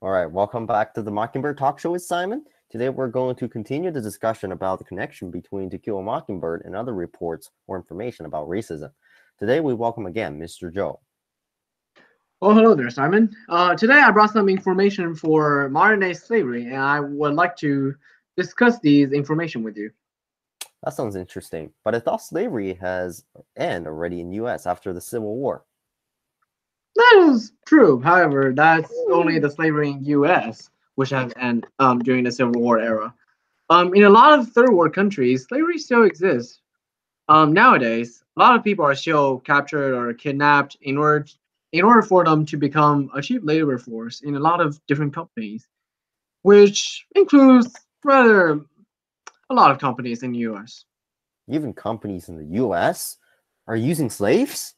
All right, welcome back to the Mockingbird Talk Show with Simon. Today we're going to continue the discussion about the connection between To Kill a Mockingbird and other reports or information about racism. Today we welcome again Mr. Joe. Oh, hello there, Simon. Today I brought some information for modern day slavery, and I would like to discuss these information with you. That sounds interesting, but I thought slavery has ended already in U.S. after the Civil War. That is true. However, that's only the slavery in U.S. which has ended during the Civil War era. In a lot of third world countries, slavery still exists. Nowadays, a lot of people are still captured or kidnapped in order for them to become a cheap labor force in a lot of different companies, which includes rather a lot of companies in the US. Even companies in the U.S. are using slaves?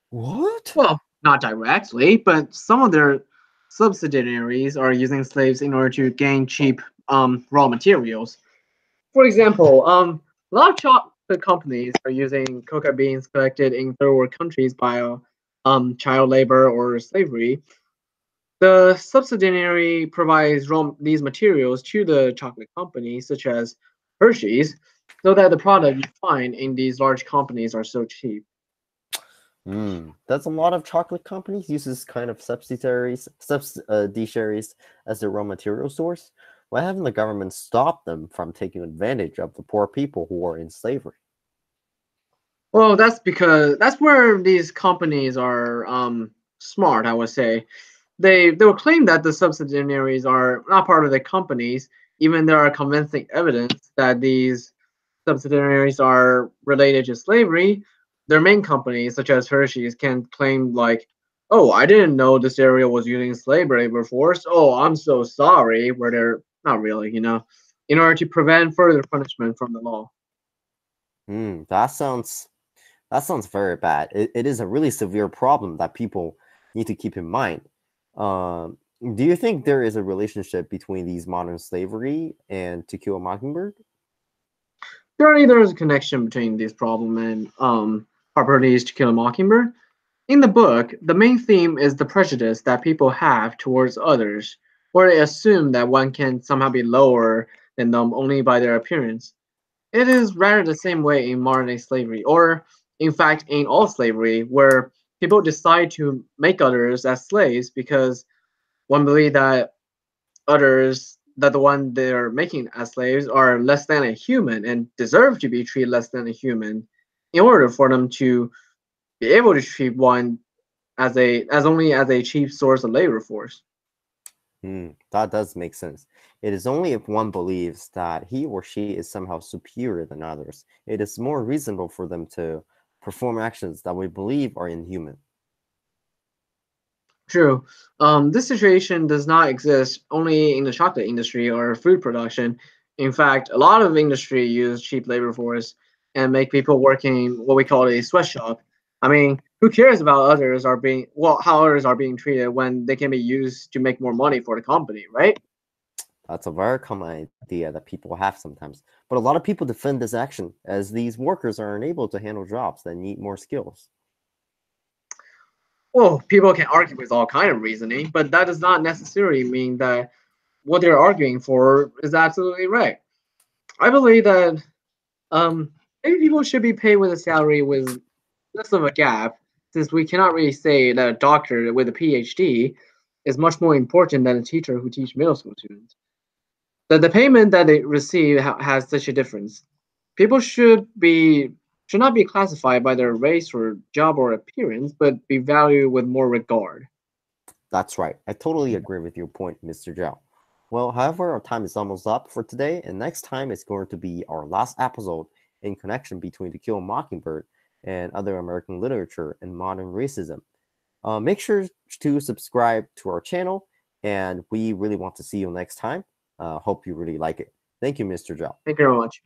What? Well, not directly, but some of their subsidiaries are using slaves in order to gain cheap raw materials. For example, a lot of chocolate companies are using coca beans collected in third world countries by child labor or slavery. The subsidiary provides these materials to the chocolate companies, such as Hershey's, so that the product you find in these large companies are so cheap. Does a lot of chocolate companies use this kind of subsidiaries as their raw material source? Why haven't the government stopped them from taking advantage of the poor people who are in slavery? Well, that's because that's where these companies are smart, I would say. They will claim that the subsidiaries are not part of the companies, even there are convincing evidence that these subsidiaries are related to slavery. Their main companies, such as Hershey's, can claim like, "Oh, I didn't know this area was using slave labor force. Oh, I'm so sorry," where they're not really, in order to prevent further punishment from the law. Hmm, that sounds very bad. It is a really severe problem that people need to keep in mind. Um, do you think there is a relationship between these modern slavery and To Kill a Mockingbird? Currently, there is a connection between this problem and Harper To Kill a Mockingbird. In the book, the main theme is the prejudice that people have towards others, where they assume that one can somehow be lower than them only by their appearance. It is rather the same way in modern day slavery, or in fact, in all slavery, where people decide to make others as slaves because one believes that that the one they're making as slaves are less than a human and deserve to be treated less than a human in order for them to be able to treat one as only as a cheap source of labor force. Hmm, that does make sense. It is only if one believes that he or she is somehow superior than others, it is more reasonable for them to perform actions that we believe are inhuman. True. This situation does not exist only in the chocolate industry or food production. In fact, a lot of industry use cheap labor force and make people work in what we call a sweatshop. I mean, who cares about how others are being treated when they can be used to make more money for the company, right? That's a very common idea that people have sometimes. But a lot of people defend this action as these workers are unable to handle jobs that need more skills. Well, people can argue with all kind of reasoning, but that does not necessarily mean that what they're arguing for is absolutely right. I believe that maybe people should be paid with a salary with less of a gap, since we cannot really say that a doctor with a PhD is much more important than a teacher who teach middle school students. The payment that they receive has such a difference. People should not be classified by their race or job or appearance, but be valued with more regard. That's right. I totally agree with your point, Mr. Zhao. Well, however, our time is almost up for today, and next time is going to be our last episode in connection between To Kill a Mockingbird and other American literature and modern racism. Make sure to subscribe to our channel, and we really want to see you next time. Hope you really like it. Thank you, Mr. Zhao. Thank you very much.